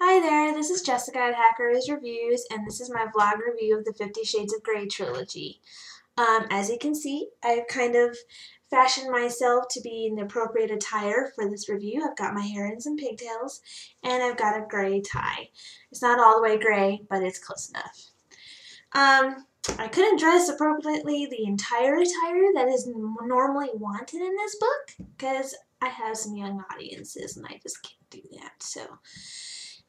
Hi there, this is Jessica at Hackers Reviews, and this is my vlog review of the 50 Shades of Grey trilogy. As you can see, I've kind of fashioned myself to be in the appropriate attire for this review. I've got my hair in some pigtails, and I've got a gray tie. It's not all the way gray, but it's close enough. I couldn't dress appropriately the entire attire that is normally wanted in this book, because I have some young audiences, and I just can't do that, so...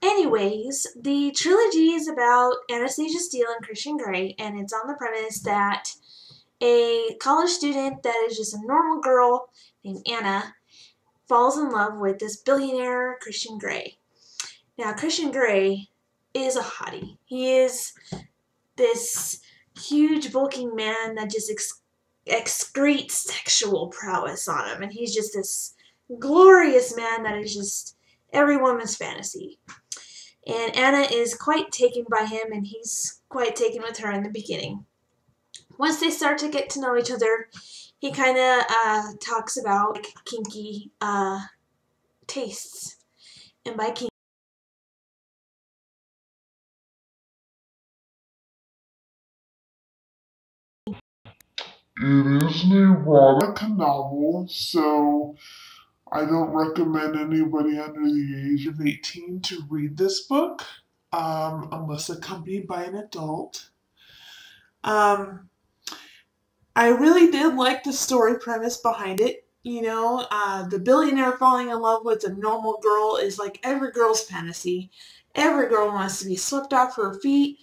Anyways, the trilogy is about Anastasia Steele and Christian Grey, and it's on the premise that a college student that is just a normal girl named Anna falls in love with this billionaire Christian Grey. Now, Christian Grey is a hottie. He is this huge, bulking man that just excretes sexual prowess on him, and he's just this glorious man that is just every woman's fantasy. And Anna is quite taken by him, and he's quite taken with her in the beginning. Once they start to get to know each other, he kind of talks about like, kinky tastes. And by kinky, it is an erotic novel, so I don't recommend anybody under the age of 18 to read this book, unless accompanied by an adult. I really did like the story premise behind it. You know, the billionaire falling in love with a normal girl is like every girl's fantasy. Every girl wants to be swept off her feet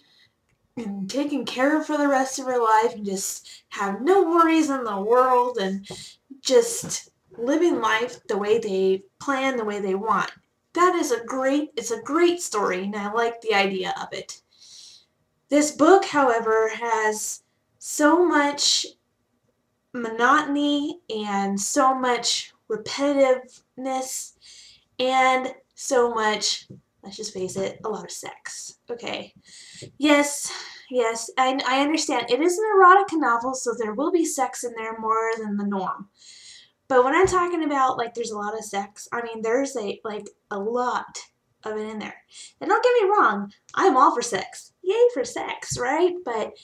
and taken care of for the rest of her life and just have no worries in the world and just living life the way they plan, the way they want. That is it's a great story, and I like the idea of it. This book, however, has so much monotony and so much repetitiveness and so much, let's just face it, a lot of sex. Okay. Yes, I understand. It is an erotica novel, so there will be sex in there more than the norm. But when I'm talking about, like, there's a lot of sex, I mean, there's a lot of it in there. And don't get me wrong, I'm all for sex. Yay for sex, right? But,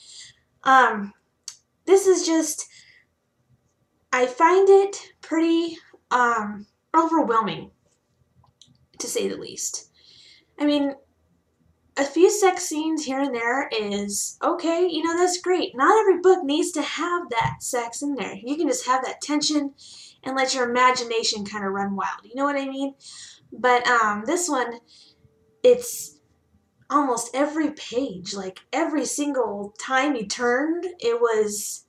this is just, I find it pretty, overwhelming, to say the least. I mean, a few sex scenes here and there is okay, you know, that's great. Not every book needs to have that sex in there. You can just have that tension and let your imagination kind of run wild. You know what I mean? But this one, it's almost every page, like every single time you turned, it was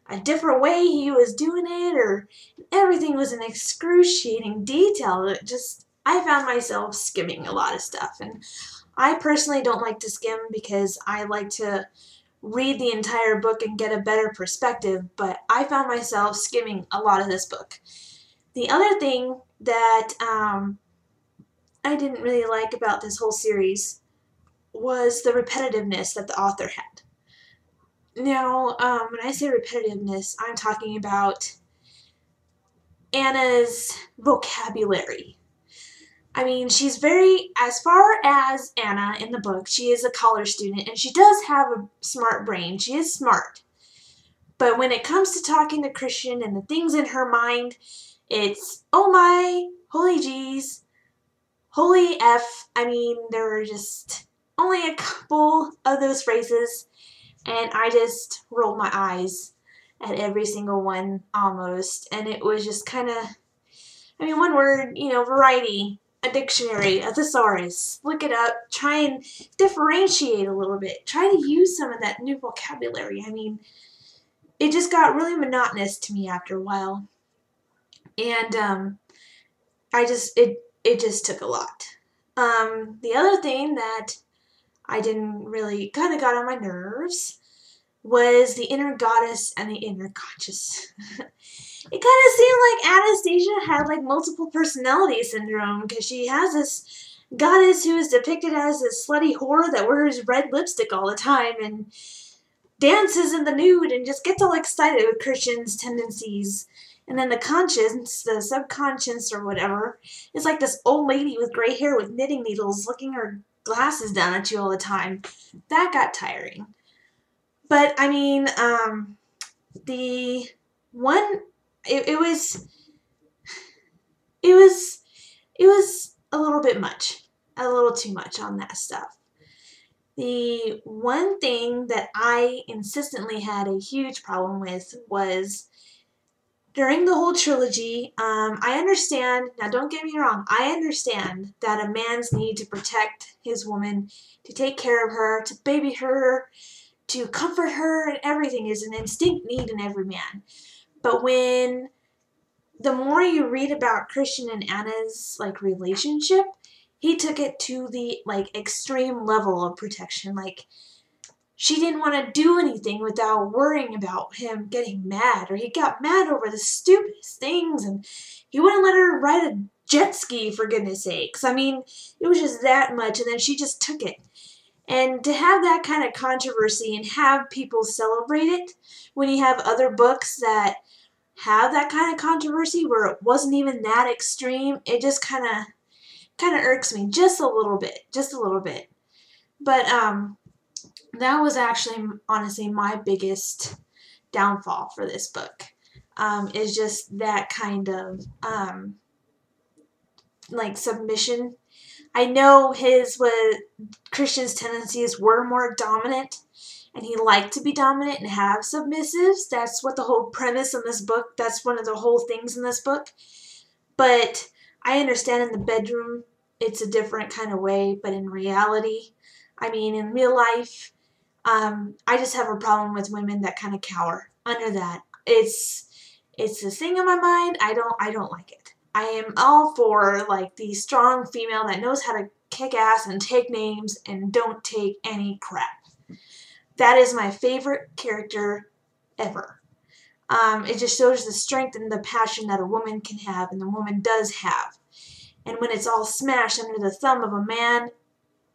a different way he was doing it, or everything was in excruciating detail. It just, I found myself skimming a lot of stuff, and I personally don't like to skim because I like to read the entire book and get a better perspective, but I found myself skimming a lot of this book. The other thing that I didn't really like about this whole series was the repetitiveness that the author had. Now, when I say repetitiveness, I'm talking about Anna's vocabulary. I mean, she's very, as far as Anna in the book, she is a college student, and she does have a smart brain. She is smart. But when it comes to talking to Christian and the things in her mind, it's, oh my, holy jeez, holy F. I mean, there were just only a couple of those phrases, and I just rolled my eyes at every single one almost, and it was just kind of, I mean, one word, you know, variety, a dictionary, a thesaurus, look it up, try and differentiate a little bit, try to use some of that new vocabulary. I mean, it just got really monotonous to me after a while, and it just took a lot. The other thing that I didn't really, kind of got on my nerves was the inner goddess and the inner conscious. It kind of seemed like Anastasia had like multiple personality syndrome, because she has this goddess who is depicted as this slutty whore that wears red lipstick all the time and dances in the nude and just gets all excited with Christian's tendencies. And then the conscience, the subconscious or whatever, is like this old lady with gray hair with knitting needles looking her glasses down at you all the time. That got tiring. But I mean, the one, it was, it was, it was a little bit much, a little too much on that stuff. The one thing that I insistently had a huge problem with was during the whole trilogy. I understand, now don't get me wrong, I understand that a man's need to protect his woman, to take care of her, to baby her, to comfort her, and everything is an instinct need in every man. But when the more you read about Christian and Anna's like relationship, he took it to the like extreme level of protection. Like she didn't want to do anything without worrying about him getting mad, or he got mad over the stupidest things, and he wouldn't let her ride a jet ski for goodness sakes. I mean, it was just that much, and then she just took it. And to have that kind of controversy and have people celebrate it when you have other books that have that kind of controversy where it wasn't even that extreme, it just kind of irks me just a little bit, just a little bit. But that was actually honestly my biggest downfall for this book. Is just that kind of like submission. I know Christian's tendencies were more dominant, and he liked to be dominant and have submissives. That's what the whole premise in this book, that's one of the whole things in this book. But I understand in the bedroom it's a different kind of way, but in reality, I mean, in real life, I just have a problem with women that kind of cower under that. It's a thing in my mind. I don't like it. I am all for like the strong female that knows how to kick ass and take names and don't take any crap. That is my favorite character ever. It just shows the strength and the passion that a woman can have, and the woman does have. And when it's all smashed under the thumb of a man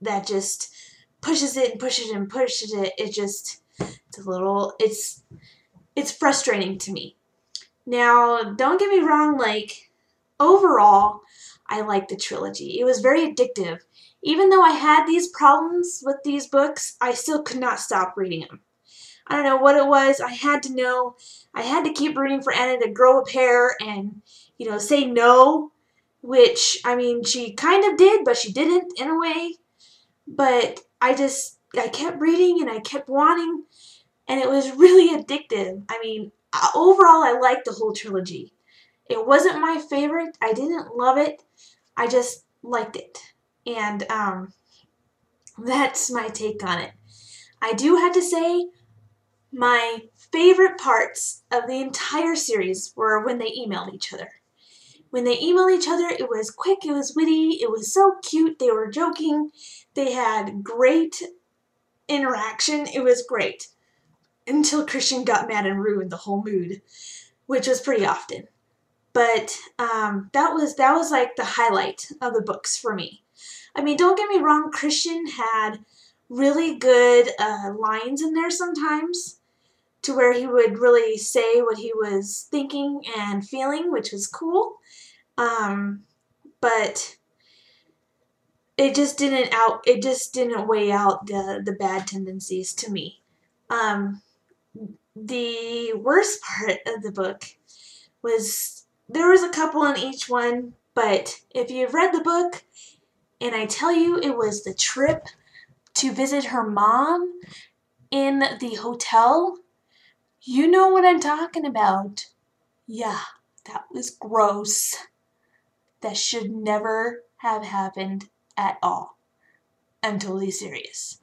that just pushes it and pushes it and pushes it, it's frustrating to me. Now, don't get me wrong, like, overall, I like the trilogy. It was very addictive. Even though I had these problems with these books, I still could not stop reading them. I don't know what it was. I had to know. I had to keep rooting for Anna to grow a pair and, say no, which, I mean, she kind of did, but she didn't in a way. But I kept reading and I kept wanting, and it was really addictive. I mean, overall, I liked the whole trilogy. It wasn't my favorite. I didn't love it. I just liked it. And that's my take on it. I do have to say, my favorite parts of the entire series were when they emailed each other. When they emailed each other, it was quick, it was witty, it was so cute, they were joking, they had great interaction, it was great. Until Christian got mad and ruined the whole mood, which was pretty often. But that was like the highlight of the books for me. I mean, don't get me wrong, Christian had really good lines in there sometimes, to where he would really say what he was thinking and feeling, which was cool. But it just didn't weigh out the bad tendencies to me. The worst part of the book was there was a couple in each one, but if you've read the book and I tell you it was the trip to visit her mom in the hotel, you know what I'm talking about. Yeah, that was gross. That should never have happened at all. I'm totally serious.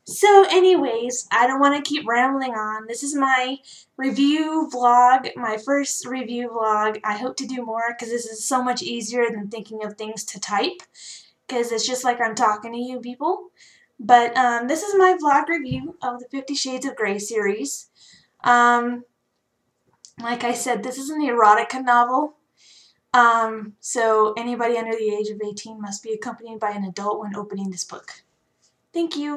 So anyways, I don't want to keep rambling on. This is my review vlog, my first review vlog. I hope to do more because this is so much easier than thinking of things to type, because it's just like I'm talking to you people. But this is my vlog review of the 50 Shades of Grey series. Like I said, this is an erotica novel. So anybody under the age of 18 must be accompanied by an adult when opening this book. Thank you.